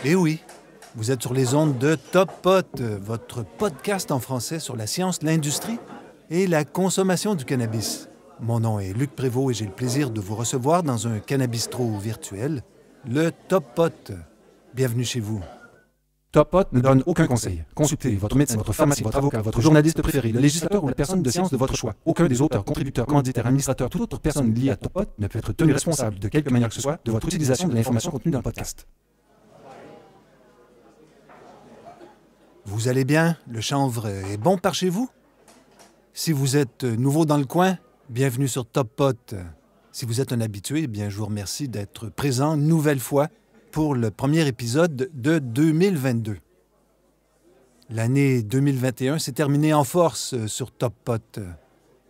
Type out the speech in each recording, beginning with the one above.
Eh oui, vous êtes sur les ondes de Top Pot, votre podcast en français sur la science, l'industrie et la consommation du cannabis. Mon nom est Luc Prévost et j'ai le plaisir de vous recevoir dans un cannabistro virtuel, le Top Pot. Bienvenue chez vous. Top Pot ne donne aucun conseil. Consultez votre médecin, votre pharmacien, votre avocat, votre journaliste préféré, le législateur ou la personne de science de votre choix. Aucun des auteurs, contributeurs, commanditaires, administrateurs, toute autre personne liée à Top Pot ne peut être tenu responsable de quelque manière que ce soit de votre utilisation de l'information contenue dans le podcast. Vous allez bien? Le chanvre est bon par chez vous? Si vous êtes nouveau dans le coin, bienvenue sur Top Pot. Si vous êtes un habitué, eh bien, je vous remercie d'être présent une nouvelle fois pour le premier épisode de 2022. L'année 2021 s'est terminée en force sur Top Pot.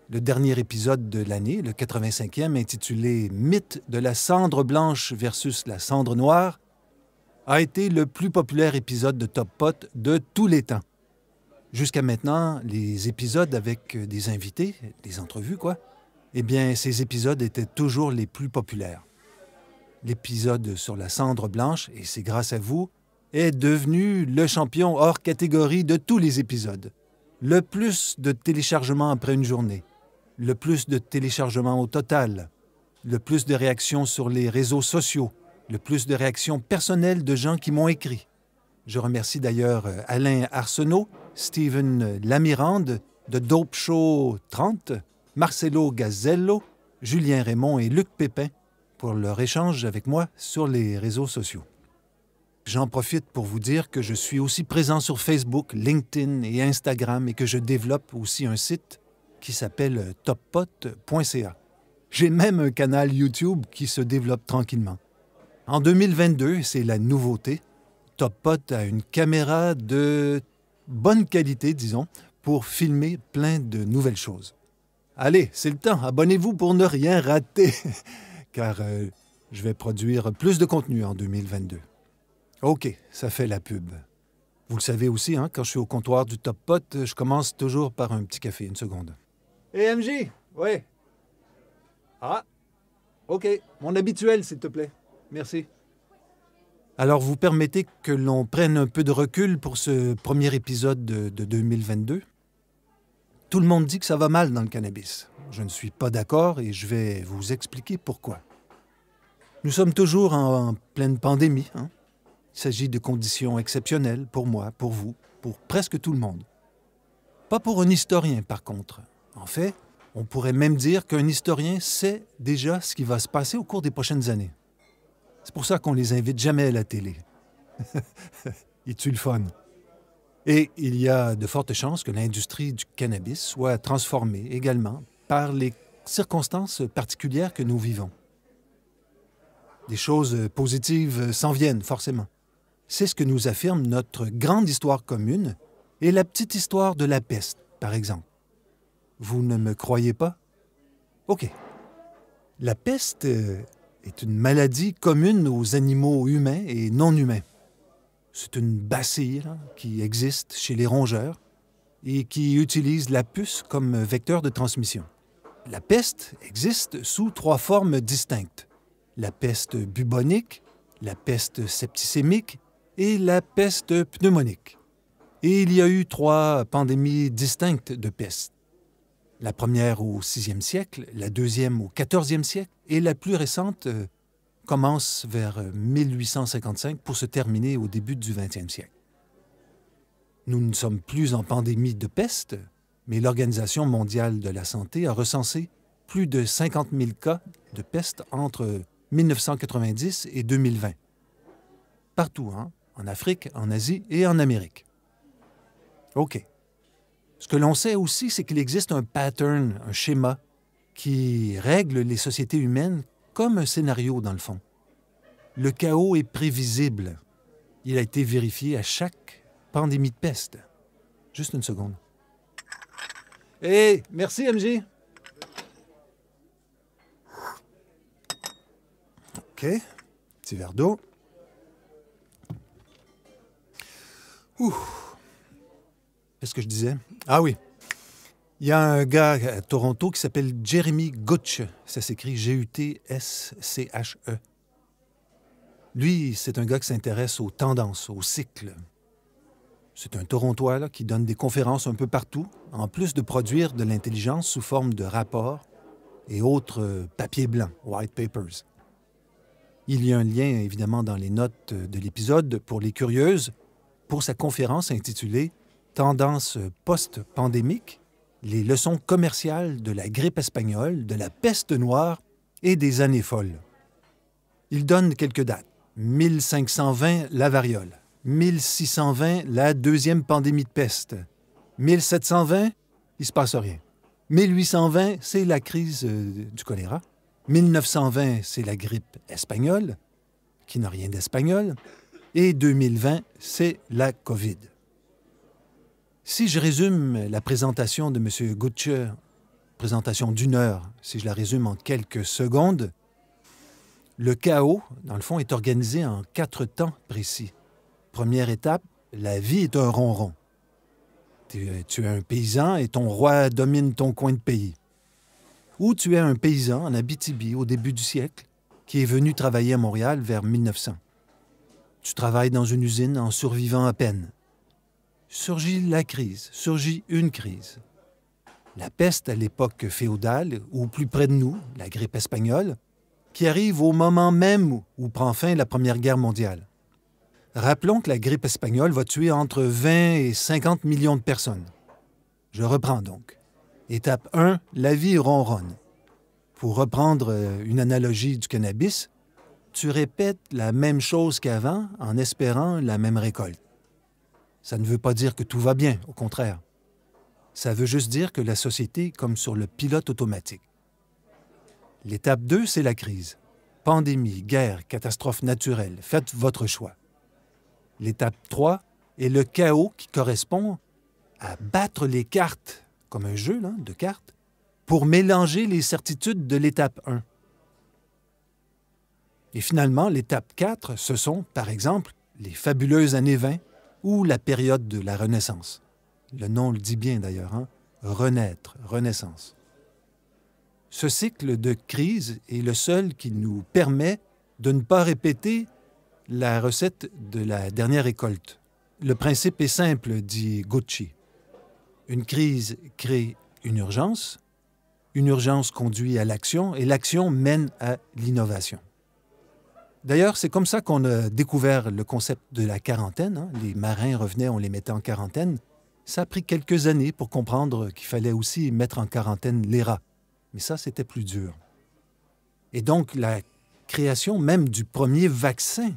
Le dernier épisode de l'année, le 85e, intitulé « Mythe de la cendre blanche versus la cendre noire », a été le plus populaire épisode de Top Pot de tous les temps. Jusqu'à maintenant, les épisodes avec des invités, des entrevues, eh bien, ces épisodes étaient toujours les plus populaires. L'épisode sur la cendre blanche, et c'est grâce à vous, est devenu le champion hors catégorie de tous les épisodes. Le plus de téléchargements après une journée, le plus de téléchargements au total, le plus de réactions sur les réseaux sociaux, le plus de réactions personnelles de gens qui m'ont écrit. Je remercie d'ailleurs Alain Arsenault, Steven Lamirande de Dope Show 30, Marcelo Gazzello, Julien Raymond et Luc Pépin pour leur échange avec moi sur les réseaux sociaux. J'en profite pour vous dire que je suis aussi présent sur Facebook, LinkedIn et Instagram et que je développe aussi un site qui s'appelle toppot.ca. J'ai même un canal YouTube qui se développe tranquillement. En 2022, c'est la nouveauté, Top Pot a une caméra de bonne qualité, disons, pour filmer plein de nouvelles choses. Allez, c'est le temps, abonnez-vous pour ne rien rater, car je vais produire plus de contenu en 2022. OK, ça fait la pub. Vous le savez aussi, hein, quand je suis au comptoir du Top Pot, je commence toujours par un petit café, une seconde. Hé, MJ, oui. Ah, OK, mon habituel, s'il te plaît. Merci. Alors, vous permettez que l'on prenne un peu de recul pour ce premier épisode de 2022? Tout le monde dit que ça va mal dans le cannabis. Je ne suis pas d'accord et je vais vous expliquer pourquoi. Nous sommes toujours en pleine pandémie. Hein? Il s'agit de conditions exceptionnelles pour moi, pour vous, pour presque tout le monde. Pas pour un historien, par contre. En fait, on pourrait même dire qu'un historien sait déjà ce qui va se passer au cours des prochaines années. C'est pour ça qu'on les invite jamais à la télé. Ils tuent le fun. Et il y a de fortes chances que l'industrie du cannabis soit transformée également par les circonstances particulières que nous vivons. Des choses positives s'en viennent, forcément. C'est ce que nous affirme notre grande histoire commune et la petite histoire de la peste, par exemple. Vous ne me croyez pas? OK. La peste est une maladie commune aux animaux humains et non humains. C'est une bacille qui existe chez les rongeurs et qui utilise la puce comme vecteur de transmission. La peste existe sous 3 formes distinctes. La peste bubonique, la peste septicémique et la peste pneumonique. Et il y a eu 3 pandémies distinctes de peste. La première au 6e siècle, la deuxième au 14e siècle et la plus récente commence vers 1855 pour se terminer au début du 20e siècle. Nous ne sommes plus en pandémie de peste, mais l'Organisation mondiale de la santé a recensé plus de 50 000 cas de peste entre 1990 et 2020. Partout, hein? En Afrique, en Asie et en Amérique. OK. Ce que l'on sait aussi, c'est qu'il existe un pattern, un schéma, qui règle les sociétés humaines comme un scénario, dans le fond. Le chaos est prévisible. Il a été vérifié à chaque pandémie de peste. Juste une seconde. Hé, merci, MJ. OK. Petit verre d'eau. Ouh. Qu'est-ce que je disais? Ah oui. Il y a un gars à Toronto qui s'appelle Jeremy Gutsch. Ça s'écrit G-U-T-S-C-H-E. Lui, c'est un gars qui s'intéresse aux tendances, aux cycles. C'est un Torontois là, qui donne des conférences un peu partout, en plus de produire de l'intelligence sous forme de rapports et autres papiers blancs, white papers. Il y a un lien, évidemment, dans les notes de l'épisode pour les curieuses, pour sa conférence intitulée « Tendances post-pandémiques, les leçons commerciales de la grippe espagnole, de la peste noire et des années folles ». Il donne quelques dates. 1520, la variole. 1620, la deuxième pandémie de peste. 1720, il se passe rien. 1820, c'est la crise du choléra. 1920, c'est la grippe espagnole, qui n'a rien d'espagnol. Et 2020, c'est la COVID. Si je résume la présentation de M. Gutsche, présentation d'1 heure, si je la résume en quelques secondes, le chaos, dans le fond, est organisé en 4 temps précis. Première étape, la vie est un ronron. Tu es un paysan et ton roi domine ton coin de pays. Ou tu es un paysan en Abitibi au début du siècle qui est venu travailler à Montréal vers 1900. Tu travailles dans une usine en survivant à peine. Surgit la crise, surgit une crise. La peste à l'époque féodale, ou plus près de nous, la grippe espagnole, qui arrive au moment même où prend fin la Première Guerre mondiale. Rappelons que la grippe espagnole va tuer entre 20 et 50 millions de personnes. Je reprends donc. Étape 1, la vie ronronne. Pour reprendre une analogie du cannabis, tu répètes la même chose qu'avant en espérant la même récolte. Ça ne veut pas dire que tout va bien, au contraire. Ça veut juste dire que la société est comme sur le pilote automatique. L'étape 2, c'est la crise. Pandémie, guerre, catastrophe naturelle, faites votre choix. L'étape 3 est le chaos qui correspond à battre les cartes, comme un jeu là, de cartes, pour mélanger les certitudes de l'étape 1. Et finalement, l'étape 4, ce sont, par exemple, les fabuleuses années 20 ou la période de la Renaissance. Le nom le dit bien d'ailleurs, hein? Renaître, Renaissance. Ce cycle de crise est le seul qui nous permet de ne pas répéter la recette de la dernière récolte. Le principe est simple, dit Gutsche. Une crise crée une urgence conduit à l'action et l'action mène à l'innovation. D'ailleurs, c'est comme ça qu'on a découvert le concept de la quarantaine. Hein? Les marins revenaient, on les mettait en quarantaine. Ça a pris quelques années pour comprendre qu'il fallait aussi mettre en quarantaine les rats. Mais ça, c'était plus dur. Et donc, la création même du premier vaccin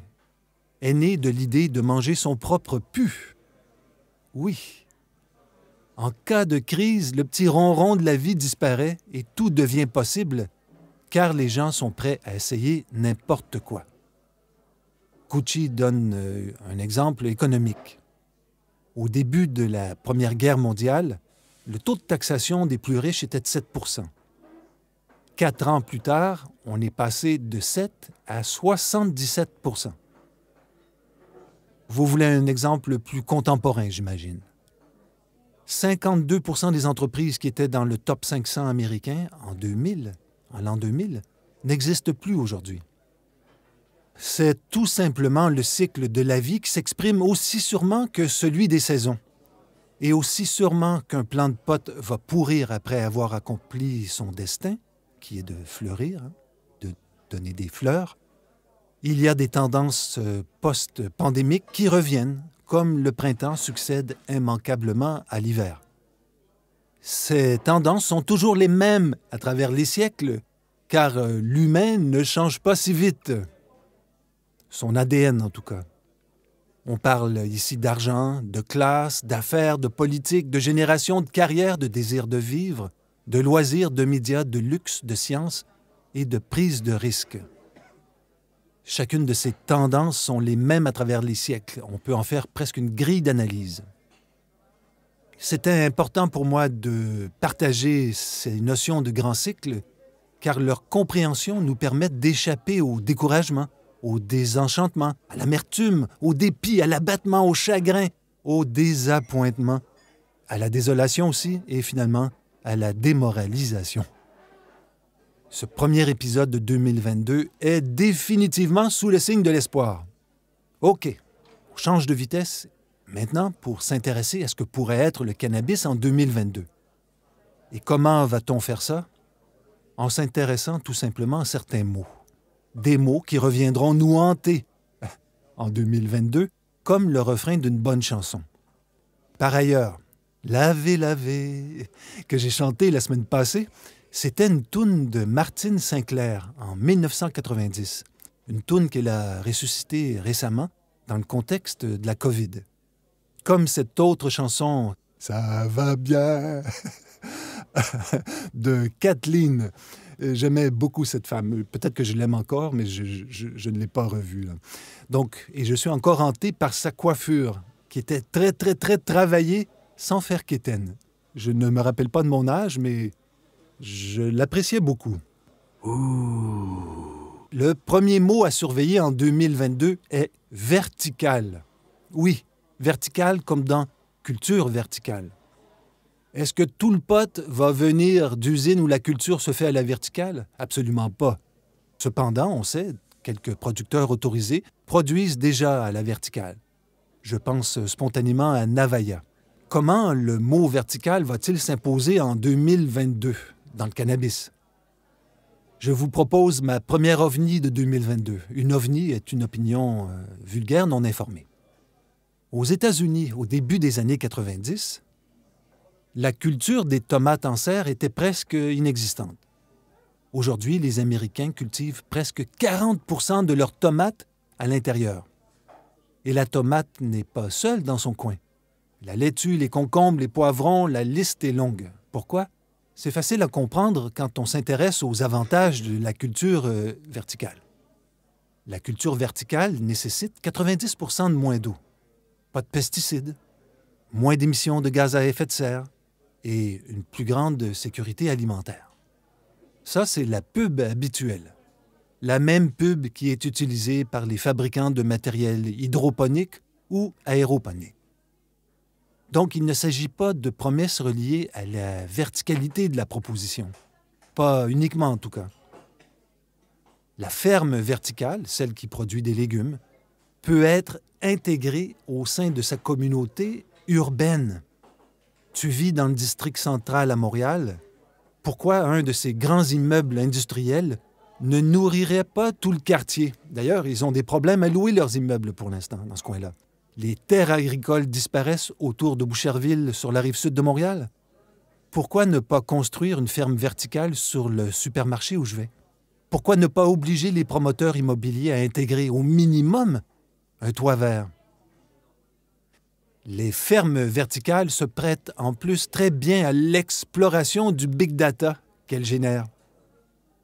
est née de l'idée de manger son propre pu. Oui. En cas de crise, le petit ronron de la vie disparaît et tout devient possible, car les gens sont prêts à essayer n'importe quoi. Gutsche donne un exemple économique. Au début de la Première Guerre mondiale, le taux de taxation des plus riches était de 7 %. 4 ans plus tard, on est passé de 7 à 77 %. Vous voulez un exemple plus contemporain, j'imagine. 52 % des entreprises qui étaient dans le top 500 américain en l'an 2000, n'existent plus aujourd'hui. C'est tout simplement le cycle de la vie qui s'exprime aussi sûrement que celui des saisons. Et aussi sûrement qu'un plant de potes va pourrir après avoir accompli son destin, qui est de fleurir, hein, de donner des fleurs, il y a des tendances post-pandémiques qui reviennent, comme le printemps succède immanquablement à l'hiver. Ces tendances sont toujours les mêmes à travers les siècles, car l'humain ne change pas si vite. Son ADN, en tout cas. On parle ici d'argent, de classe, d'affaires, de politique, de génération, de carrière, de désir de vivre, de loisirs, de médias, de luxe, de science et de prise de risque. Chacune de ces tendances sont les mêmes à travers les siècles. On peut en faire presque une grille d'analyse. C'était important pour moi de partager ces notions de grand cycle, car leur compréhension nous permet d'échapper au découragement, au désenchantement, à l'amertume, au dépit, à l'abattement, au chagrin, au désappointement, à la désolation aussi, et finalement à la démoralisation. Ce premier épisode de 2022 est définitivement sous le signe de l'espoir. OK, on change de vitesse maintenant pour s'intéresser à ce que pourrait être le cannabis en 2022. Et comment va-t-on faire ça? En s'intéressant tout simplement à certains mots. Des mots qui reviendront nous hanter en 2022, comme le refrain d'une bonne chanson. Par ailleurs, Laver, laver, que j'ai chanté la semaine passée, c'était une toune de Martine Sinclair en 1990. Une toune qu'elle a ressuscitée récemment dans le contexte de la COVID. Comme cette autre chanson « Ça va bien » de Kathleen. J'aimais beaucoup cette femme. Peut-être que je l'aime encore, mais je ne l'ai pas revue, là. Donc, et je suis encore hanté par sa coiffure, qui était très, très, très travaillée, sans faire quétaine. Je ne me rappelle pas de mon âge, mais je l'appréciais beaucoup. Le premier mot à surveiller en 2022 est « vertical ». Oui, vertical comme dans « culture verticale ». Est-ce que tout le pot va venir d'usines où la culture se fait à la verticale? Absolument pas. Cependant, on sait, quelques producteurs autorisés produisent déjà à la verticale. Je pense spontanément à Navaya. Comment le mot vertical va-t-il s'imposer en 2022 dans le cannabis? Je vous propose ma première ovni de 2022. Une ovni est une opinion vulgaire non informée. Aux États-Unis, au début des années 90, la culture des tomates en serre était presque inexistante. Aujourd'hui, les Américains cultivent presque 40% de leurs tomates à l'intérieur. Et la tomate n'est pas seule dans son coin. La laitue, les concombres, les poivrons, la liste est longue. Pourquoi? C'est facile à comprendre quand on s'intéresse aux avantages de la culture verticale. La culture verticale nécessite 90% de moins d'eau, pas de pesticides, moins d'émissions de gaz à effet de serre et une plus grande sécurité alimentaire. Ça, c'est la pub habituelle. La même pub qui est utilisée par les fabricants de matériel hydroponique ou aéroponique. Donc, il ne s'agit pas de promesses reliées à la verticalité de la proposition. Pas uniquement, en tout cas. La ferme verticale, celle qui produit des légumes, peut être intégrée au sein de sa communauté urbaine. Tu vis dans le district central à Montréal. Pourquoi un de ces grands immeubles industriels ne nourrirait pas tout le quartier? D'ailleurs, ils ont des problèmes à louer leurs immeubles pour l'instant, dans ce coin-là. Les terres agricoles disparaissent autour de Boucherville, sur la rive sud de Montréal. Pourquoi ne pas construire une ferme verticale sur le supermarché où je vais? Pourquoi ne pas obliger les promoteurs immobiliers à intégrer au minimum un toit vert? Les fermes verticales se prêtent en plus très bien à l'exploration du big data qu'elles génèrent.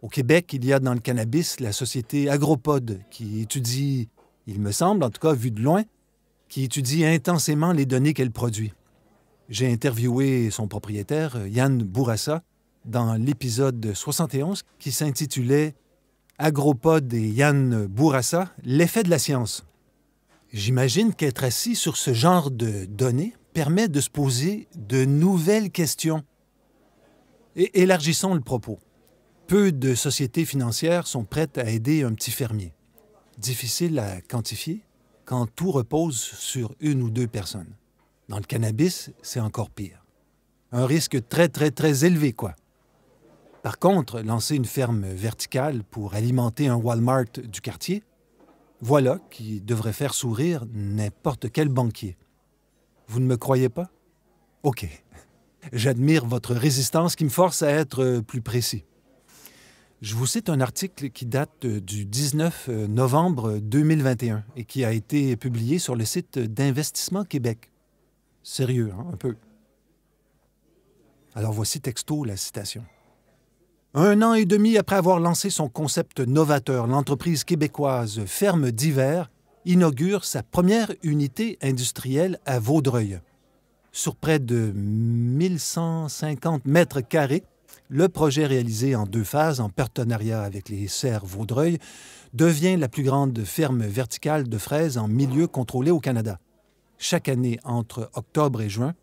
Au Québec, il y a dans le cannabis la société Agropod qui étudie, il me semble, en tout cas vu de loin, qui étudie intensément les données qu'elle produit. J'ai interviewé son propriétaire, Yann Bourassa, dans l'épisode 71 qui s'intitulait « Agropod et Yann Bourassa, l'effet de la science ». J'imagine qu'être assis sur ce genre de données permet de se poser de nouvelles questions. Et élargissons le propos. Peu de sociétés financières sont prêtes à aider un petit fermier. Difficile à quantifier quand tout repose sur une ou deux personnes. Dans le cannabis, c'est encore pire. Un risque très, très, très élevé, quoi. Par contre, lancer une ferme verticale pour alimenter un Walmart du quartier, voilà qui devrait faire sourire n'importe quel banquier. Vous ne me croyez pas? OK. J'admire votre résistance qui me force à être plus précis. Je vous cite un article qui date du 19 novembre 2021 et qui a été publié sur le site d'Investissement Québec. Sérieux, hein, un peu. Alors voici texto la citation. « 1 an et demi après avoir lancé son concept novateur, l'entreprise québécoise Ferme d'Hiver inaugure sa première unité industrielle à Vaudreuil. Sur près de 1150 mètres carrés, le projet réalisé en 2 phases en partenariat avec les serres Vaudreuil devient la plus grande ferme verticale de fraises en milieu contrôlé au Canada. Chaque année, entre octobre et juin,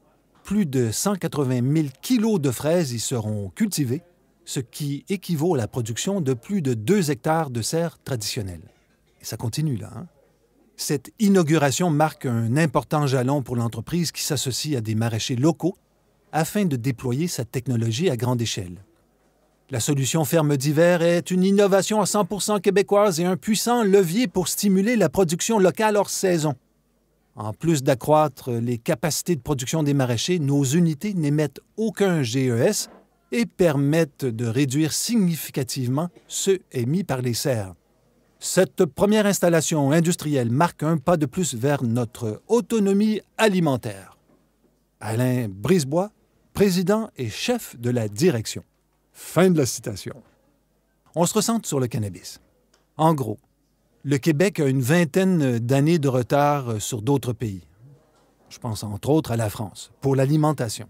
plus de 180 000 kilos de fraises y seront cultivées ce qui équivaut à la production de plus de 2 hectares de serre traditionnelle. Et ça continue là, hein? Cette inauguration marque un important jalon pour l'entreprise qui s'associe à des maraîchers locaux afin de déployer sa technologie à grande échelle. La solution ferme d'hiver est une innovation à 100% québécoise et un puissant levier pour stimuler la production locale hors saison. En plus d'accroître les capacités de production des maraîchers, nos unités n'émettent aucun GES et permettent de réduire significativement ceux émis par les serres. Cette première installation industrielle marque un pas de plus vers notre autonomie alimentaire. Alain Brisebois, président et chef de la direction. Fin de la citation. On se recentre sur le cannabis. En gros, le Québec a une vingtaine d'années de retard sur d'autres pays. Je pense entre autres à la France, pour l'alimentation.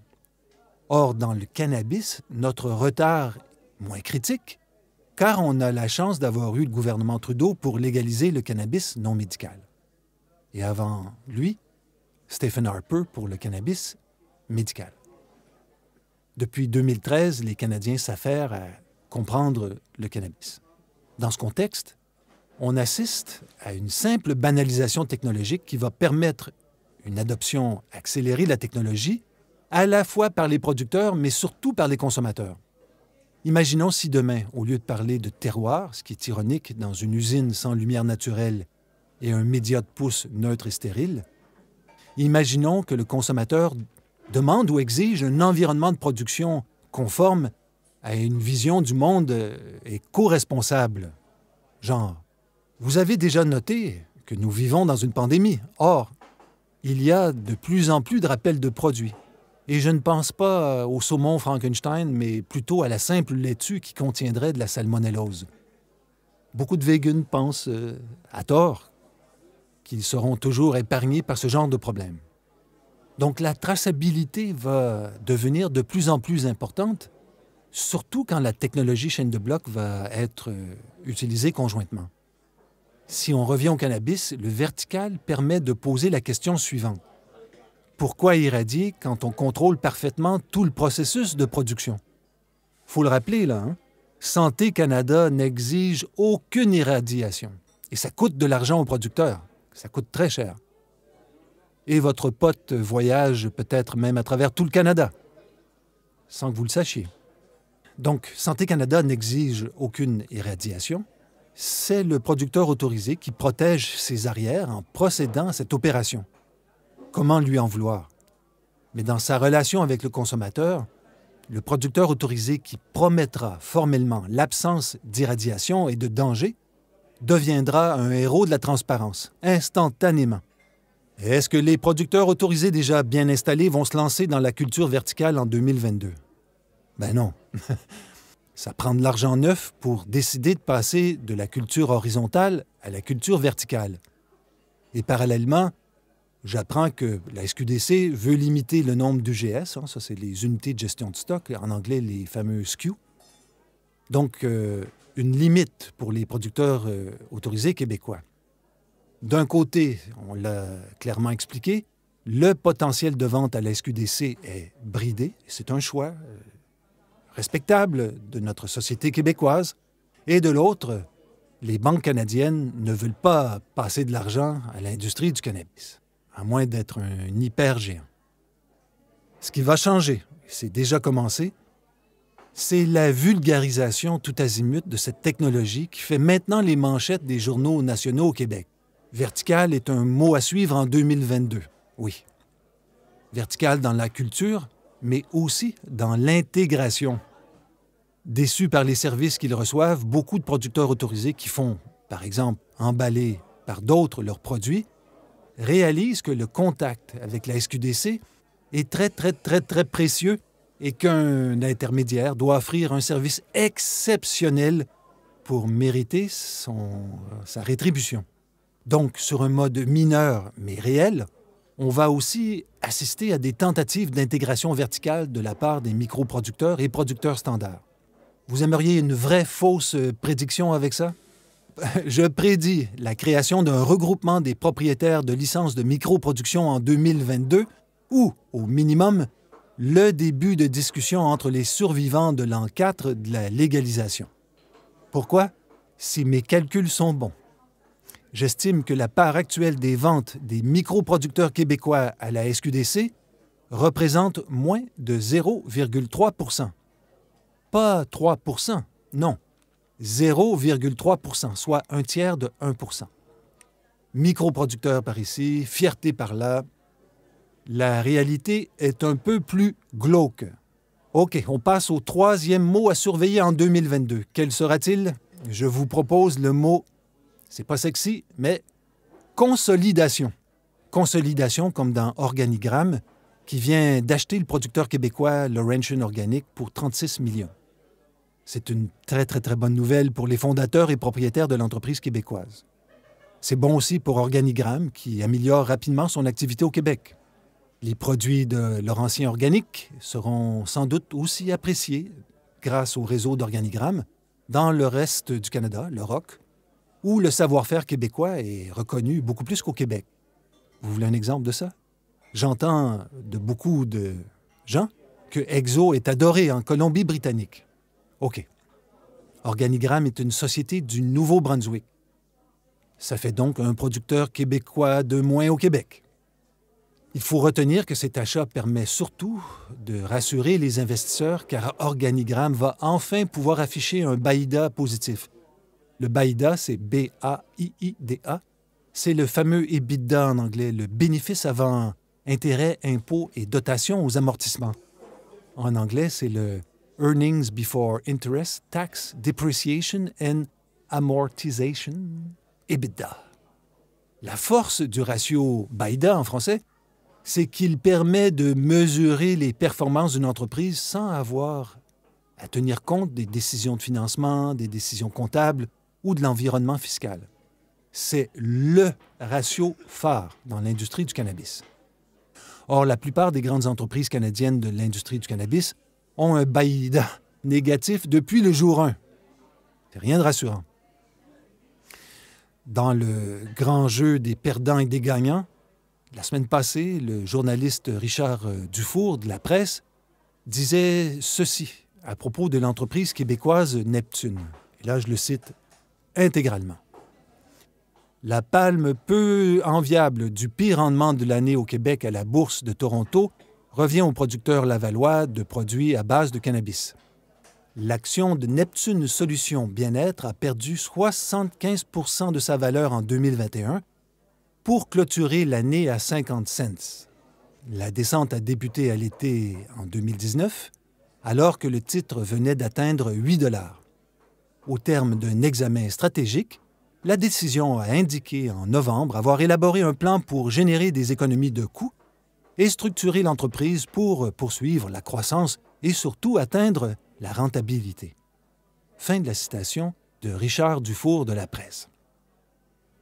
Or, dans le cannabis, notre retard est moins critique, car on a la chance d'avoir eu le gouvernement Trudeau pour légaliser le cannabis non médical. Et avant lui, Stephen Harper pour le cannabis médical. Depuis 2013, les Canadiens s'affairent à comprendre le cannabis. Dans ce contexte, on assiste à une simple banalisation technologique qui va permettre une adoption accélérée de la technologie, à la fois par les producteurs, mais surtout par les consommateurs. Imaginons si demain, au lieu de parler de terroir, ce qui est ironique dans une usine sans lumière naturelle et un média de pouce neutre et stérile, imaginons que le consommateur demande ou exige un environnement de production conforme à une vision du monde éco-responsable. Genre, vous avez déjà noté que nous vivons dans une pandémie. Or, il y a de plus en plus de rappels de produits. Et je ne pense pas au saumon Frankenstein, mais plutôt à la simple laitue qui contiendrait de la salmonellose. Beaucoup de végans pensent, à tort, qu'ils seront toujours épargnés par ce genre de problème. Donc la traçabilité va devenir de plus en plus importante, surtout quand la technologie chaîne de bloc va être utilisée conjointement. Si on revient au cannabis, le vertical permet de poser la question suivante. Pourquoi irradier quand on contrôle parfaitement tout le processus de production? Faut le rappeler, là, hein? Santé Canada n'exige aucune irradiation. Et ça coûte de l'argent aux producteurs. Ça coûte très cher. Et votre pote voyage peut-être même à travers tout le Canada, sans que vous le sachiez. Donc, Santé Canada n'exige aucune irradiation. C'est le producteur autorisé qui protège ses arrières en procédant à cette opération. Comment lui en vouloir? Mais dans sa relation avec le consommateur, le producteur autorisé qui promettra formellement l'absence d'irradiation et de danger deviendra un héros de la transparence, instantanément. Et est-ce que les producteurs autorisés déjà bien installés vont se lancer dans la culture verticale en 2022? Ben non. Ça prend de l'argent neuf pour décider de passer de la culture horizontale à la culture verticale. Et parallèlement, j'apprends que la SQDC veut limiter le nombre d'UGS, ça c'est les unités de gestion de stock, en anglais les fameux SKU. Donc, une limite pour les producteurs autorisés québécois. D'un côté, on l'a clairement expliqué, le potentiel de vente à la SQDC est bridé. C'est un choix respectable de notre société québécoise. Et de l'autre, les banques canadiennes ne veulent pas passer de l'argent à l'industrie du cannabis, à moins d'être un hyper-géant. Ce qui va changer, c'est déjà commencé, c'est la vulgarisation tout azimut de cette technologie qui fait maintenant les manchettes des journaux nationaux au Québec. Vertical est un mot à suivre en 2022, oui. Vertical dans la culture, mais aussi dans l'intégration. Déçus par les services qu'ils reçoivent, beaucoup de producteurs autorisés qui font, par exemple, emballer par d'autres leurs produits, réalisent que le contact avec la SQDC est très précieux et qu'un intermédiaire doit offrir un service exceptionnel pour mériter sa rétribution. Donc, sur un mode mineur mais réel, on va aussi assister à des tentatives d'intégration verticale de la part des microproducteurs et producteurs standards. Vous aimeriez une vraie fausse prédiction avec ça? Je prédis la création d'un regroupement des propriétaires de licences de microproduction en 2022 ou, au minimum, le début de discussion entre les survivants de l'an 4 de la légalisation. Pourquoi? Si mes calculs sont bons. J'estime que la part actuelle des ventes des microproducteurs québécois à la SQDC représente moins de 0,3 %. Pas 3 %, non. 0,3 %, soit un tiers de 1 %. Microproducteurs par ici, fierté par là. La réalité est un peu plus glauque. OK, on passe au troisième mot à surveiller en 2022. Quel sera-t-il? Je vous propose le mot, c'est pas sexy, mais consolidation. Consolidation comme dans Organigramme, qui vient d'acheter le producteur québécois Laurentian Organic pour 36 millions. C'est une très bonne nouvelle pour les fondateurs et propriétaires de l'entreprise québécoise. C'est bon aussi pour Organigramme, qui améliore rapidement son activité au Québec. Les produits de Laurentian Organic seront sans doute aussi appréciés grâce au réseau d'Organigramme dans le reste du Canada, le ROC, où le savoir-faire québécois est reconnu beaucoup plus qu'au Québec. Vous voulez un exemple de ça? J'entends de beaucoup de gens que Exo est adoré en Colombie-Britannique. OK. Organigramme est une société du Nouveau-Brunswick. Ça fait donc un producteur québécois de moins au Québec. Il faut retenir que cet achat permet surtout de rassurer les investisseurs car Organigramme va enfin pouvoir afficher un BAIDA positif. Le BAIDA, c'est B-A-I-I-D-A. C'est le fameux EBITDA en anglais, le bénéfice avant intérêts, impôts et dotations aux amortissements. En anglais, c'est le Earnings Before Interest, Tax, Depreciation and Amortization, EBITDA. La force du ratio BAIDA en français, c'est qu'il permet de mesurer les performances d'une entreprise sans avoir à tenir compte des décisions de financement, des décisions comptables ou de l'environnement fiscal. C'est le ratio phare dans l'industrie du cannabis. Or, la plupart des grandes entreprises canadiennes de l'industrie du cannabis ont un BAIDA négatif depuis le jour 1. C'est rien de rassurant. Dans le grand jeu des perdants et des gagnants, la semaine passée, le journaliste Richard Dufour de La Presse disait ceci à propos de l'entreprise québécoise Neptune. Et là, je le cite intégralement. La palme peu enviable du pire rendement de l'année au Québec à la Bourse de Toronto revient au producteur lavallois de produits à base de cannabis. L'action de Neptune Solutions Bien-être a perdu 75 % de sa valeur en 2021 pour clôturer l'année à 50 cents. La descente a débuté à l'été en 2019, alors que le titre venait d'atteindre 8 $. Au terme d'un examen stratégique, la décision a indiqué en novembre avoir élaboré un plan pour générer des économies de coûts et structurer l'entreprise pour poursuivre la croissance et surtout atteindre la rentabilité. Fin de la citation de Richard Dufour de La Presse.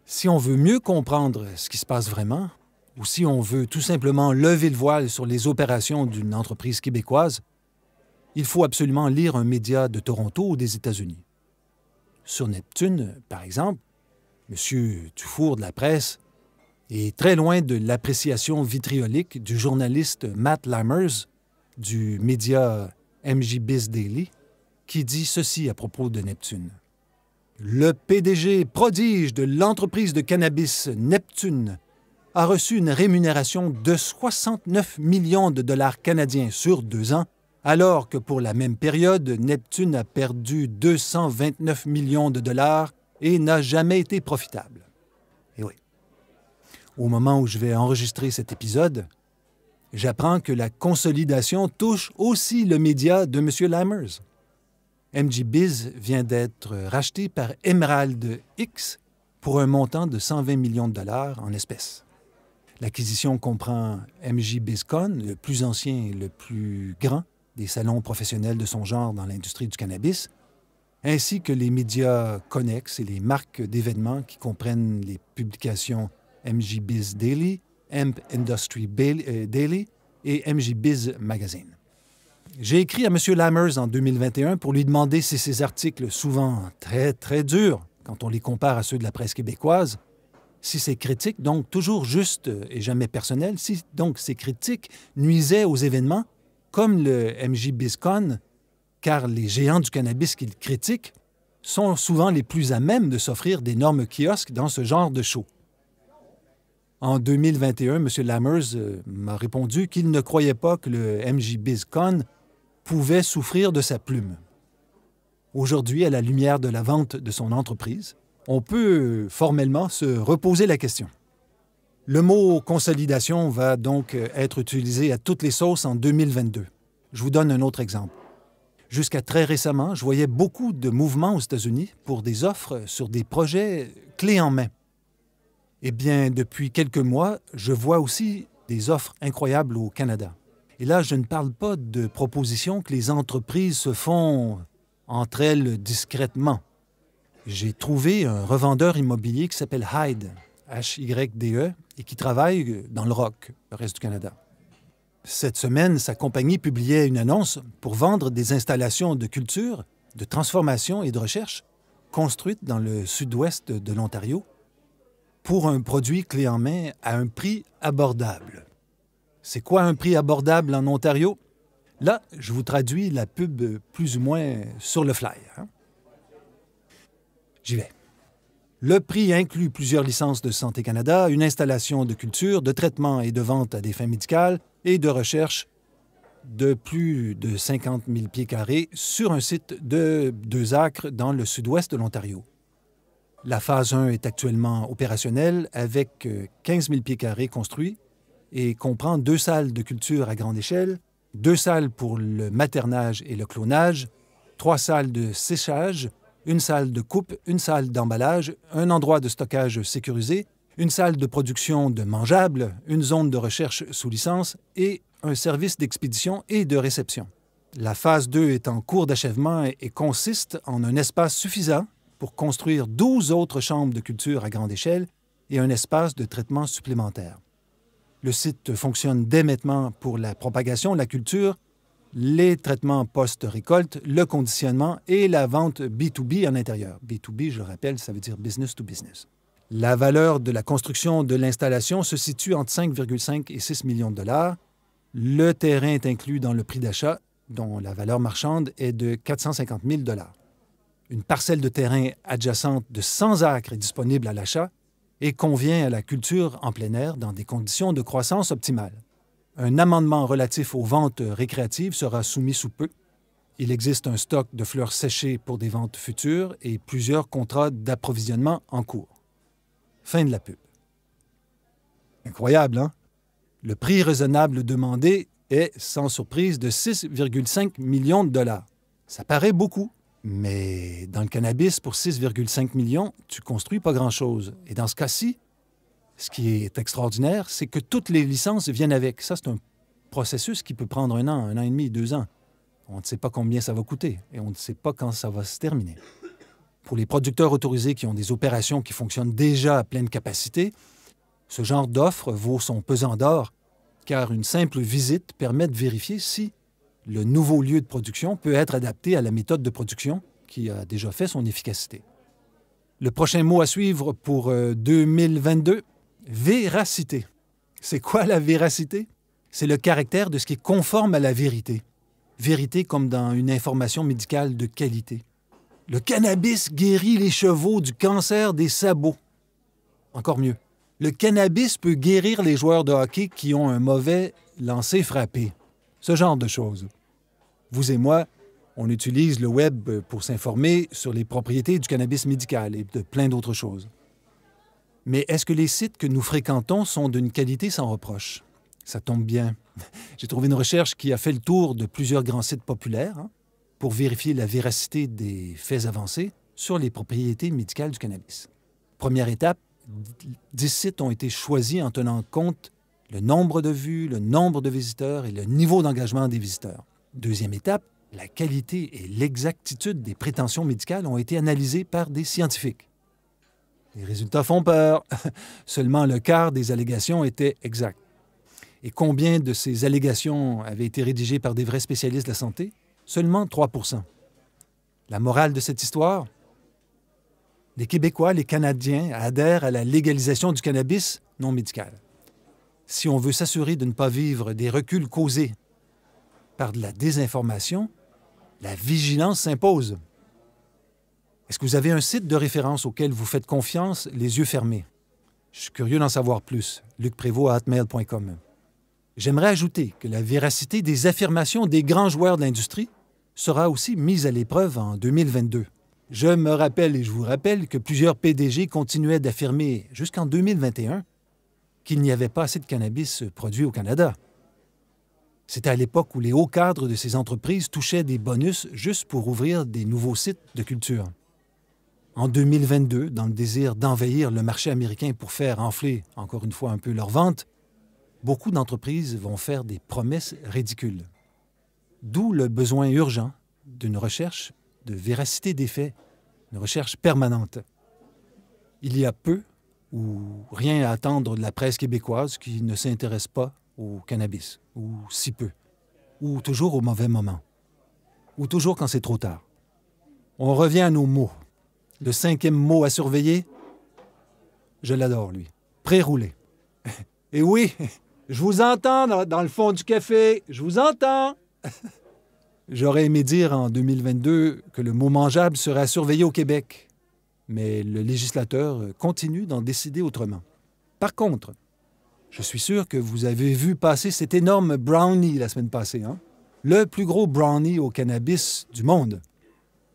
Si on veut mieux comprendre ce qui se passe vraiment, ou si on veut tout simplement lever le voile sur les opérations d'une entreprise québécoise, il faut absolument lire un média de Toronto ou des États-Unis. Sur Neptune, par exemple, M. Dufour de La Presse est très loin de l'appréciation vitriolique du journaliste Matt Lammers du média MJBiz Daily, qui dit ceci à propos de Neptune. Le PDG prodige de l'entreprise de cannabis Neptune a reçu une rémunération de 69 millions de dollars canadiens sur 2 ans, alors que pour la même période, Neptune a perdu 229 millions de dollars et n'a jamais été profitable. Et oui. Au moment où je vais enregistrer cet épisode, j'apprends que la consolidation touche aussi le média de M. Lammers. MJBiz vient d'être racheté par Emerald X pour un montant de 120 millions de dollars en espèces. L'acquisition comprend MJBizCon, le plus ancien et le plus grand des salons professionnels de son genre dans l'industrie du cannabis, ainsi que les médias connexes et les marques d'événements qui comprennent les publications MJBiz Daily, Hemp Industry Daily et MJBiz Magazine. J'ai écrit à M. Lammers en 2021 pour lui demander si ses articles, souvent très durs quand on les compare à ceux de la presse québécoise, si ces critiques, donc toujours justes et jamais personnelles, si donc ces critiques nuisaient aux événements comme le MJ BizCon, car les géants du cannabis qu'ils critiquent sont souvent les plus à même de s'offrir d'énormes kiosques dans ce genre de show. En 2021, M. Lammers m'a répondu qu'il ne croyait pas que le MJ BizCon pouvait souffrir de sa plume. Aujourd'hui, à la lumière de la vente de son entreprise, on peut formellement se reposer la question. Le mot « consolidation » va donc être utilisé à toutes les sauces en 2022. Je vous donne un autre exemple. Jusqu'à très récemment, je voyais beaucoup de mouvements aux États-Unis pour des offres sur des projets clés en main. Eh bien, depuis quelques mois, je vois aussi des offres incroyables au Canada. Et là, je ne parle pas de propositions que les entreprises se font entre elles discrètement. J'ai trouvé un revendeur immobilier qui s'appelle Hyde, Hyde, et qui travaille dans le rock, le reste du Canada. Cette semaine, sa compagnie publiait une annonce pour vendre des installations de culture, de transformation et de recherche construites dans le sud-ouest de l'Ontario pour un produit clé en main à un prix abordable. C'est quoi un prix abordable en Ontario? Là, je vous traduis la pub plus ou moins sur le fly. J'y vais. Le prix inclut plusieurs licences de Santé Canada, une installation de culture, de traitement et de vente à des fins médicales et de recherche de plus de 50 000 pieds carrés sur un site de 2 acres dans le sud-ouest de l'Ontario. La phase 1 est actuellement opérationnelle avec 15 000 pieds carrés construits et comprend 2 salles de culture à grande échelle, 2 salles pour le maternage et le clonage, 3 salles de séchage, une salle de coupe, une salle d'emballage, un endroit de stockage sécurisé, une salle de production de mangeables, une zone de recherche sous licence et un service d'expédition et de réception. La phase 2 est en cours d'achèvement et consiste en un espace suffisant pour construire 12 autres chambres de culture à grande échelle et un espace de traitement supplémentaire. Le site fonctionne dès maintenant pour la propagation de la culture, les traitements post-récolte, le conditionnement et la vente B2B en intérieur. B2B, je le rappelle, ça veut dire business to business. La valeur de la construction de l'installation se situe entre 5,5 et 6 millions de dollars. Le terrain est inclus dans le prix d'achat, dont la valeur marchande est de 450 000 dollars. Une parcelle de terrain adjacente de 100 acres est disponible à l'achat et convient à la culture en plein air dans des conditions de croissance optimales. Un amendement relatif aux ventes récréatives sera soumis sous peu. Il existe un stock de fleurs séchées pour des ventes futures et plusieurs contrats d'approvisionnement en cours. Fin de la pub. Incroyable, hein? Le prix raisonnable demandé est, sans surprise, de 6,5 millions de dollars. Ça paraît beaucoup, mais dans le cannabis, pour 6,5 millions, tu construis pas grand-chose. Et dans ce cas-ci, ce qui est extraordinaire, c'est que toutes les licences viennent avec. Ça, c'est un processus qui peut prendre 1 an et demi, 2 ans. On ne sait pas combien ça va coûter et on ne sait pas quand ça va se terminer. Pour les producteurs autorisés qui ont des opérations qui fonctionnent déjà à pleine capacité, ce genre d'offre vaut son pesant d'or, car une simple visite permet de vérifier si le nouveau lieu de production peut être adapté à la méthode de production qui a déjà fait son efficacité. Le prochain mot à suivre pour 2022, véracité. C'est quoi la véracité? C'est le caractère de ce qui est conforme à la vérité. Vérité comme dans une information médicale de qualité. Le cannabis guérit les chevaux du cancer des sabots. Encore mieux, le cannabis peut guérir les joueurs de hockey qui ont un mauvais lancer frappé. Ce genre de choses. Vous et moi, on utilise le web pour s'informer sur les propriétés du cannabis médical et de plein d'autres choses. Mais est-ce que les sites que nous fréquentons sont d'une qualité sans reproche? Ça tombe bien. J'ai trouvé une recherche qui a fait le tour de plusieurs grands sites populaires pour vérifier la véracité des faits avancés sur les propriétés médicales du cannabis. Première étape, 10 sites ont été choisis en tenant compte le nombre de vues, le nombre de visiteurs et le niveau d'engagement des visiteurs. Deuxième étape, la qualité et l'exactitude des prétentions médicales ont été analysées par des scientifiques. Les résultats font peur. Seulement le quart des allégations étaient exactes. Et combien de ces allégations avaient été rédigées par des vrais spécialistes de la santé? Seulement 3 %. La morale de cette histoire? Les Québécois, les Canadiens adhèrent à la légalisation du cannabis non médical. Si on veut s'assurer de ne pas vivre des reculs causés par de la désinformation, la vigilance s'impose. Est-ce que vous avez un site de référence auquel vous faites confiance les yeux fermés? Je suis curieux d'en savoir plus. lucprévost@hotmail.com. J'aimerais ajouter que la véracité des affirmations des grands joueurs de l'industrie sera aussi mise à l'épreuve en 2022. Je me rappelle et je vous rappelle que plusieurs PDG continuaient d'affirmer jusqu'en 2021 qu'il n'y avait pas assez de cannabis produit au Canada. C'était à l'époque où les hauts cadres de ces entreprises touchaient des bonus juste pour ouvrir des nouveaux sites de culture. En 2022, dans le désir d'envahir le marché américain pour faire enfler, encore une fois, un peu leurs ventes, beaucoup d'entreprises vont faire des promesses ridicules. D'où le besoin urgent d'une recherche de véracité des faits, une recherche permanente. Il y a peu ou rien à attendre de la presse québécoise qui ne s'intéresse pas au cannabis, ou si peu, ou toujours au mauvais moment, ou toujours quand c'est trop tard. On revient à nos mots. Le 5e mot à surveiller, je l'adore, lui. Pré-roulé. Et oui, je vous entends dans le fond du café, je vous entends. J'aurais aimé dire en 2022 que le mot mangeable serait à surveiller au Québec, mais le législateur continue d'en décider autrement. Par contre, je suis sûr que vous avez vu passer cet énorme brownie la semaine passée, hein? Le plus gros brownie au cannabis du monde.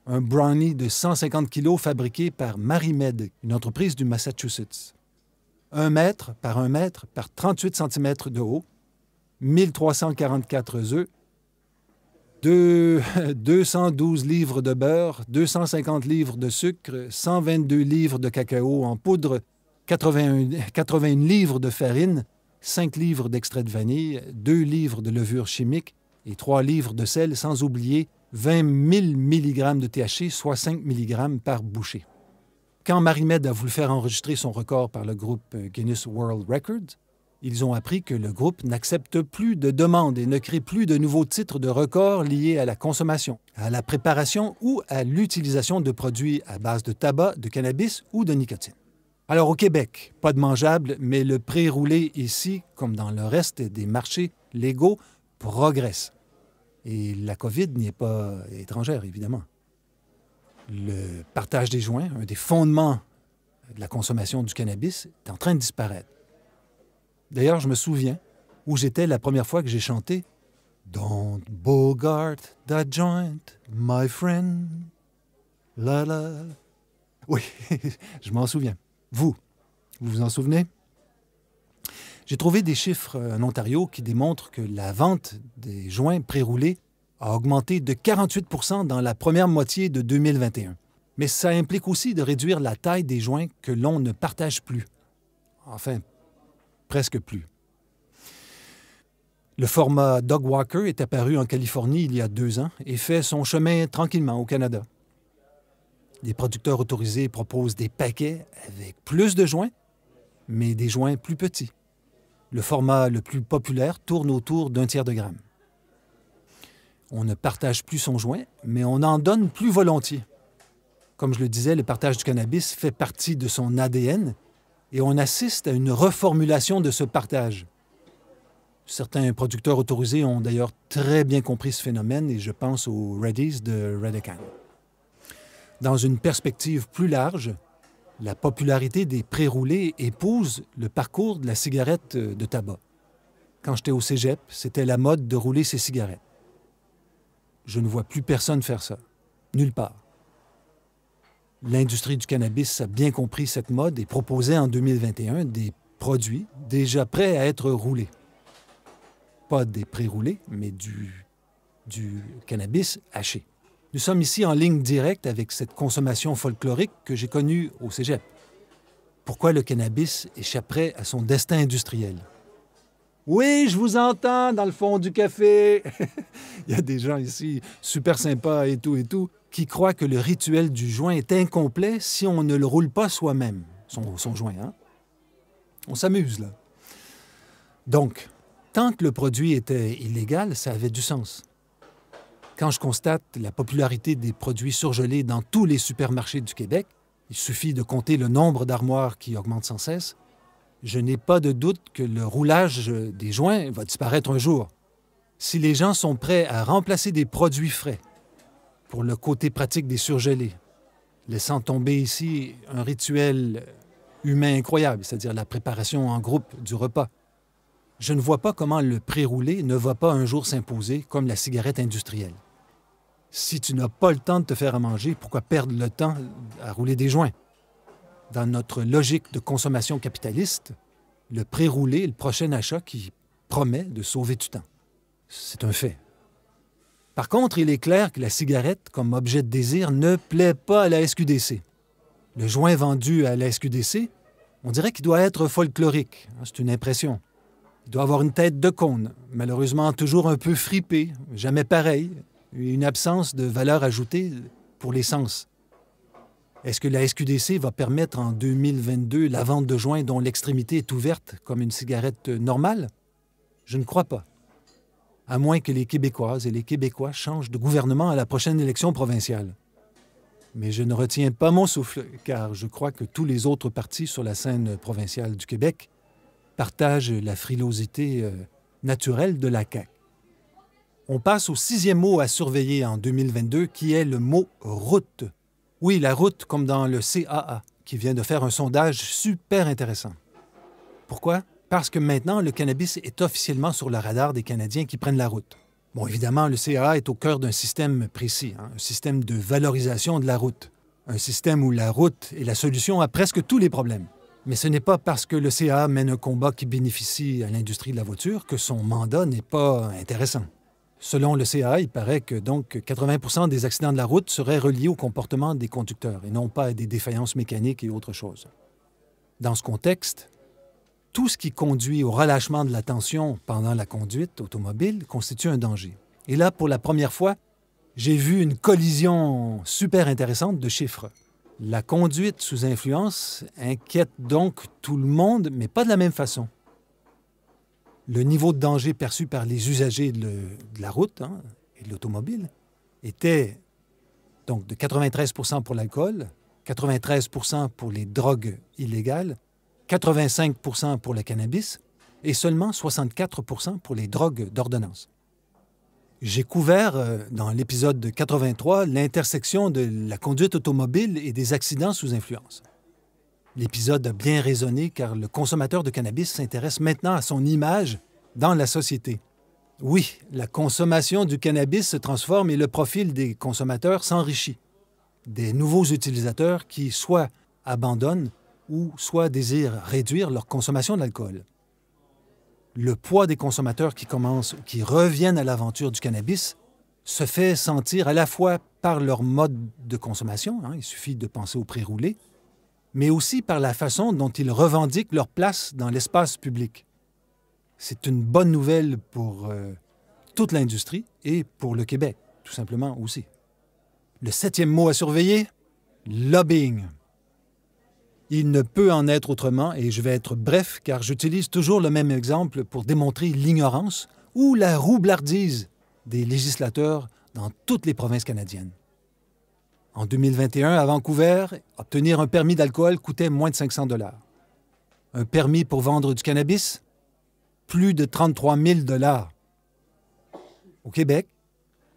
Un brownie de 150 kilos fabriqué par MariMed, une entreprise du Massachusetts. 1 mètre par 38 cm de haut, 1344 œufs, 212 livres de beurre, 250 livres de sucre, 122 livres de cacao en poudre, 81 livres de farine, 5 livres d'extrait de vanille, 2 livres de levure chimique et 3 livres de sel, sans oublier 20 000 mg de THC, soit 5 mg par bouchée. Quand MariMed a voulu faire enregistrer son record par le groupe Guinness World Records, ils ont appris que le groupe n'accepte plus de demandes et ne crée plus de nouveaux titres de records liés à la consommation, à la préparation ou à l'utilisation de produits à base de tabac, de cannabis ou de nicotine. Alors au Québec, pas de mangeable, mais le pré-roulé ici, comme dans le reste des marchés légaux, progresse. Et la COVID n'y est pas étrangère, évidemment. Le partage des joints, un des fondements de la consommation du cannabis, est en train de disparaître. D'ailleurs, je me souviens où j'étais la première fois que j'ai chanté « Don't bogart that joint, my friend, la la ». Oui, je m'en souviens. Vous vous en souvenez? J'ai trouvé des chiffres en Ontario qui démontrent que la vente des joints pré-roulés a augmenté de 48 % dans la première moitié de 2021. Mais ça implique aussi de réduire la taille des joints que l'on ne partage plus. Enfin, presque plus. Le format Dog Walker est apparu en Californie il y a 2 ans et fait son chemin tranquillement au Canada. Les producteurs autorisés proposent des paquets avec plus de joints, mais des joints plus petits. Le format le plus populaire tourne autour d'1 tiers de gramme. On ne partage plus son joint, mais on en donne plus volontiers. Comme je le disais, le partage du cannabis fait partie de son ADN et on assiste à une reformulation de ce partage. Certains producteurs autorisés ont d'ailleurs très bien compris ce phénomène et je pense aux Reddies de Redecan. Dans une perspective plus large, la popularité des pré-roulés épouse le parcours de la cigarette de tabac. Quand j'étais au cégep, c'était la mode de rouler ses cigarettes. Je ne vois plus personne faire ça. Nulle part. L'industrie du cannabis a bien compris cette mode et proposait en 2021 des produits déjà prêts à être roulés. Pas des pré-roulés, mais du cannabis haché. Nous sommes ici en ligne directe avec cette consommation folklorique que j'ai connue au cégep. Pourquoi le cannabis échapperait à son destin industriel? Oui, je vous entends dans le fond du café. Il y a des gens ici super sympas et tout, qui croient que le rituel du joint est incomplet si on ne le roule pas soi-même, son joint. Hein? On s'amuse, là. Donc, tant que le produit était illégal, ça avait du sens. Quand je constate la popularité des produits surgelés dans tous les supermarchés du Québec, il suffit de compter le nombre d'armoires qui augmente sans cesse, je n'ai pas de doute que le roulage des joints va disparaître un jour. Si les gens sont prêts à remplacer des produits frais pour le côté pratique des surgelés, laissant tomber ici un rituel humain incroyable, c'est-à-dire la préparation en groupe du repas, je ne vois pas comment le pré-roulé ne va pas un jour s'imposer comme la cigarette industrielle. Si tu n'as pas le temps de te faire à manger, pourquoi perdre le temps à rouler des joints? Dans notre logique de consommation capitaliste, le pré-roulé est le prochain achat qui promet de sauver du temps. C'est un fait. Par contre, il est clair que la cigarette, comme objet de désir, ne plaît pas à la SQDC. Le joint vendu à la SQDC, on dirait qu'il doit être folklorique. C'est une impression. Il doit avoir une tête de cône, malheureusement toujours un peu fripé, jamais pareil, une absence de valeur ajoutée pour les sens. Est-ce que la SQDC va permettre en 2022 la vente de joints dont l'extrémité est ouverte comme une cigarette normale? Je ne crois pas. À moins que les Québécoises et les Québécois changent de gouvernement à la prochaine élection provinciale. Mais je ne retiens pas mon souffle, car je crois que tous les autres partis sur la scène provinciale du Québec partagent la frilosité naturelle de la CAQ. On passe au 6e mot à surveiller en 2022, qui est le mot « route ». Oui, la route, comme dans le CAA, qui vient de faire un sondage super intéressant. Pourquoi? Parce que maintenant, le cannabis est officiellement sur le radar des Canadiens qui prennent la route. Bon, évidemment, le CAA est au cœur d'un système précis, un système de valorisation de la route. Un système où la route est la solution à presque tous les problèmes. Mais ce n'est pas parce que le CAA mène un combat qui bénéficie à l'industrie de la voiture que son mandat n'est pas intéressant. Selon le CAA, il paraît que donc 80 des accidents de la route seraient reliés au comportement des conducteurs et non pas à des défaillances mécaniques et autre chose. Dans ce contexte, tout ce qui conduit au relâchement de la tension pendant la conduite automobile constitue un danger. Et là, pour la première fois, j'ai vu une collision super intéressante de chiffres. La conduite sous influence inquiète donc tout le monde, mais pas de la même façon. Le niveau de danger perçu par les usagers de la route et de l'automobile était donc de 93 % pour l'alcool, 93 % pour les drogues illégales, 85 % pour le cannabis et seulement 64 % pour les drogues d'ordonnance. J'ai couvert dans l'épisode 83 l'intersection de la conduite automobile et des accidents sous influence. L'épisode a bien résonné car le consommateur de cannabis s'intéresse maintenant à son image dans la société. Oui, la consommation du cannabis se transforme et le profil des consommateurs s'enrichit. Des nouveaux utilisateurs qui soit abandonnent ou soit désirent réduire leur consommation d'alcool. Le poids des consommateurs qui reviennent à l'aventure du cannabis se fait sentir à la fois par leur mode de consommation, il suffit de penser au pré-roulé, mais aussi par la façon dont ils revendiquent leur place dans l'espace public. C'est une bonne nouvelle pour toute l'industrie et pour le Québec, tout simplement aussi. Le 7e mot à surveiller, lobbying. Il ne peut en être autrement, et je vais être bref, car j'utilise toujours le même exemple pour démontrer l'ignorance ou la roublardise des législateurs dans toutes les provinces canadiennes. En 2021, à Vancouver, obtenir un permis d'alcool coûtait moins de 500 $. Un permis pour vendre du cannabis, plus de 33 000 $. Au Québec,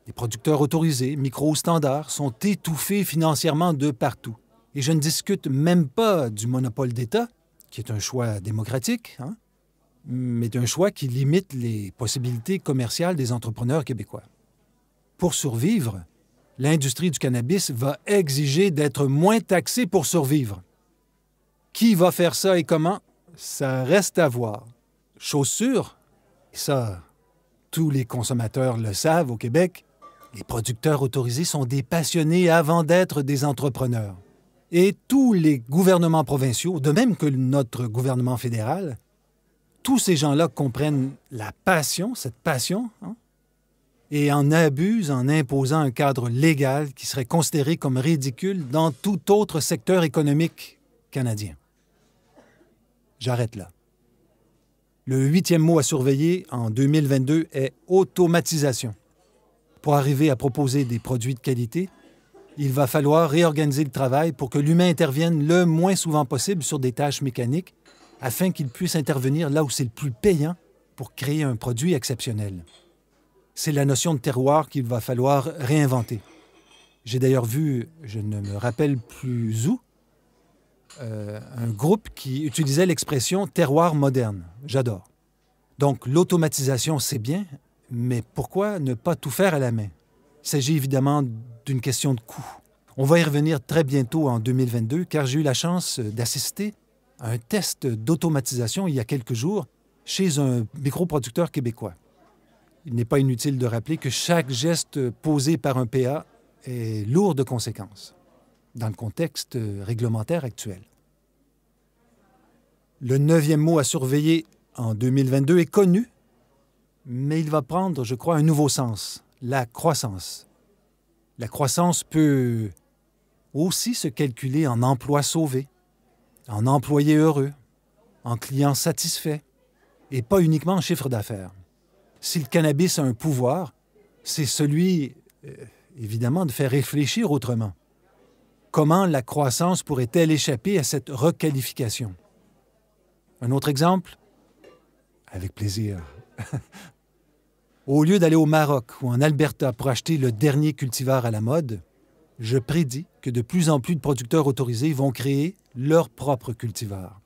les producteurs autorisés, micro ou standards, sont étouffés financièrement de partout. Et je ne discute même pas du monopole d'État, qui est un choix démocratique, mais un choix qui limite les possibilités commerciales des entrepreneurs québécois. Pour survivre, l'industrie du cannabis va exiger d'être moins taxée pour survivre. Qui va faire ça et comment? Ça reste à voir. Chose sûre, et ça, tous les consommateurs le savent au Québec, les producteurs autorisés sont des passionnés avant d'être des entrepreneurs. Et tous les gouvernements provinciaux, de même que notre gouvernement fédéral, tous ces gens-là comprennent la passion, cette passion, et en abusent en imposant un cadre légal qui serait considéré comme ridicule dans tout autre secteur économique canadien. J'arrête là. Le 8e mot à surveiller en 2022 est automatisation. Pour arriver à proposer des produits de qualité, il va falloir réorganiser le travail pour que l'humain intervienne le moins souvent possible sur des tâches mécaniques afin qu'il puisse intervenir là où c'est le plus payant pour créer un produit exceptionnel. C'est la notion de terroir qu'il va falloir réinventer. J'ai d'ailleurs vu, je ne me rappelle plus où, un groupe qui utilisait l'expression terroir moderne. J'adore. Donc, l'automatisation, c'est bien, mais pourquoi ne pas tout faire à la main? Il s'agit évidemment d'une question de coût. On va y revenir très bientôt en 2022, car j'ai eu la chance d'assister à un test d'automatisation il y a quelques jours chez un microproducteur québécois. Il n'est pas inutile de rappeler que chaque geste posé par un PA est lourd de conséquences dans le contexte réglementaire actuel. Le 9e mot à surveiller en 2022 est connu, mais il va prendre, je crois, un nouveau sens, la croissance. La croissance peut aussi se calculer en emplois sauvés, en employés heureux, en clients satisfaits, et pas uniquement en chiffre d'affaires. Si le cannabis a un pouvoir, c'est celui, évidemment, de faire réfléchir autrement. Comment la croissance pourrait-elle échapper à cette requalification? Un autre exemple? Avec plaisir. Au lieu d'aller au Maroc ou en Alberta pour acheter le dernier cultivar à la mode, je prédis que de plus en plus de producteurs autorisés vont créer leur propre cultivar.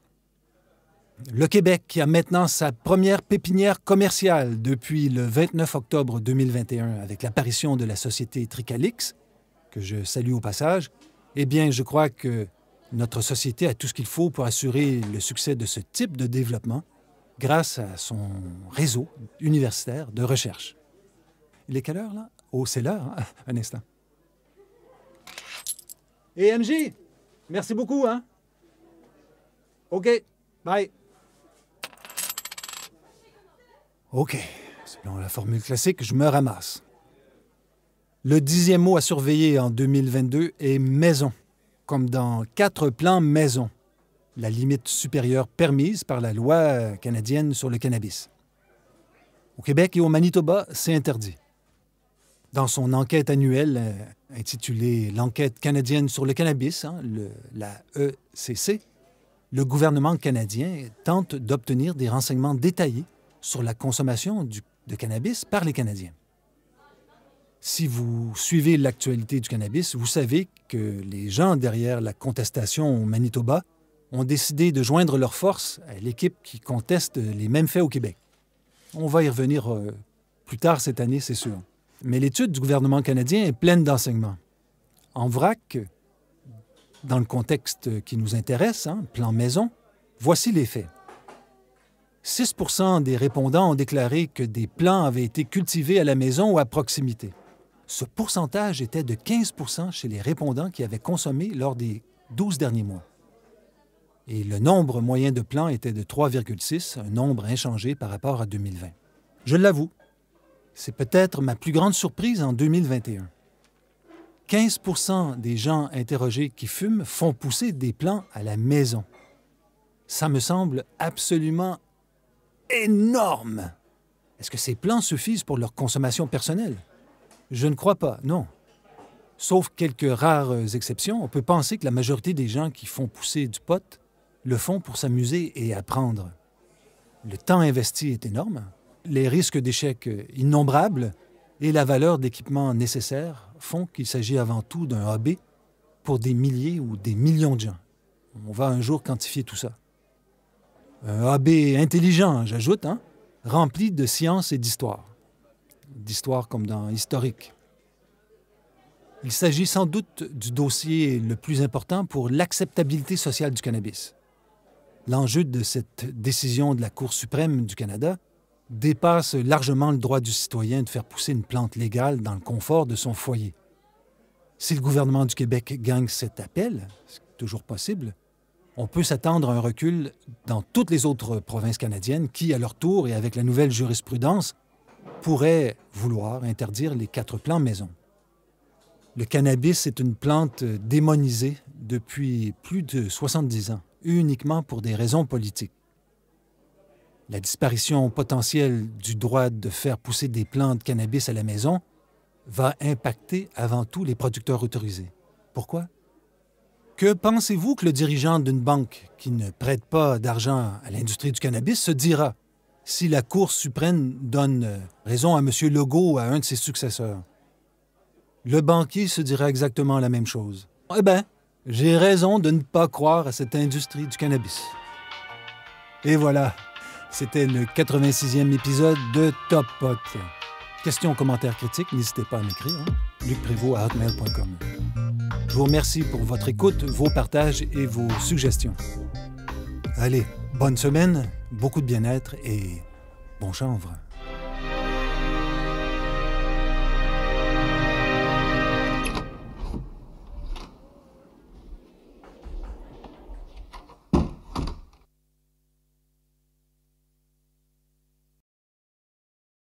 Le Québec, qui a maintenant sa première pépinière commerciale depuis le 29 octobre 2021 avec l'apparition de la société Tricalix, que je salue au passage, eh bien, je crois que notre société a tout ce qu'il faut pour assurer le succès de ce type de développement grâce à son réseau universitaire de recherche. Il est quelle heure, là? Oh, c'est l'heure, hein? Un instant. Et MJ, merci beaucoup, hein? OK, bye. OK, selon la formule classique, je me ramasse. Le 10e mot à surveiller en 2022 est maison, comme dans 4 plans maison, la limite supérieure permise par la loi canadienne sur le cannabis. Au Québec et au Manitoba, c'est interdit. Dans son enquête annuelle intitulée « L'enquête canadienne sur le cannabis », la ECC, le gouvernement canadien tente d'obtenir des renseignements détaillés sur la consommation de cannabis par les Canadiens. Si vous suivez l'actualité du cannabis, vous savez que les gens derrière la contestation au Manitoba ont décidé de joindre leurs forces à l'équipe qui conteste les mêmes faits au Québec. On va y revenir plus tard cette année, c'est sûr. Mais l'étude du gouvernement canadien est pleine d'enseignements. En vrac, dans le contexte qui nous intéresse, plan maison, voici les faits. 6 % des répondants ont déclaré que des plants avaient été cultivés à la maison ou à proximité. Ce pourcentage était de 15 % chez les répondants qui avaient consommé lors des 12 derniers mois. Et le nombre moyen de plants était de 3,6, un nombre inchangé par rapport à 2020. Je l'avoue, c'est peut-être ma plus grande surprise en 2021. 15 % des gens interrogés qui fument font pousser des plants à la maison. Ça me semble absolument énorme. Est-ce que ces plants suffisent pour leur consommation personnelle? Je ne crois pas, non. Sauf quelques rares exceptions, on peut penser que la majorité des gens qui font pousser du pot le font pour s'amuser et apprendre. Le temps investi est énorme, les risques d'échec innombrables et la valeur d'équipements nécessaires font qu'il s'agit avant tout d'un hobby pour des milliers ou des millions de gens. On va un jour quantifier tout ça. Un hobby intelligent, j'ajoute, rempli de science et d'histoire. D'histoire comme dans historique. Il s'agit sans doute du dossier le plus important pour l'acceptabilité sociale du cannabis. L'enjeu de cette décision de la Cour suprême du Canada dépasse largement le droit du citoyen de faire pousser une plante légale dans le confort de son foyer. Si le gouvernement du Québec gagne cet appel, c'est toujours possible, on peut s'attendre à un recul dans toutes les autres provinces canadiennes qui, à leur tour et avec la nouvelle jurisprudence, pourraient vouloir interdire les 4 plants maison. Le cannabis est une plante démonisée depuis plus de 70 ans, uniquement pour des raisons politiques. La disparition potentielle du droit de faire pousser des plants de cannabis à la maison va impacter avant tout les producteurs autorisés. Pourquoi? Que pensez-vous que le dirigeant d'une banque qui ne prête pas d'argent à l'industrie du cannabis se dira? si la Cour suprême donne raison à M. Legault ou à un de ses successeurs. Le banquier se dira exactement la même chose. Eh bien, j'ai raison de ne pas croire à cette industrie du cannabis. Et voilà, c'était le 86e épisode de Top Pot. Questions, commentaires, critiques, n'hésitez pas à m'écrire. lucprévost@hotmail.com. Je vous remercie pour votre écoute, vos partages et vos suggestions. Allez, bonne semaine, beaucoup de bien-être et bon chanvre.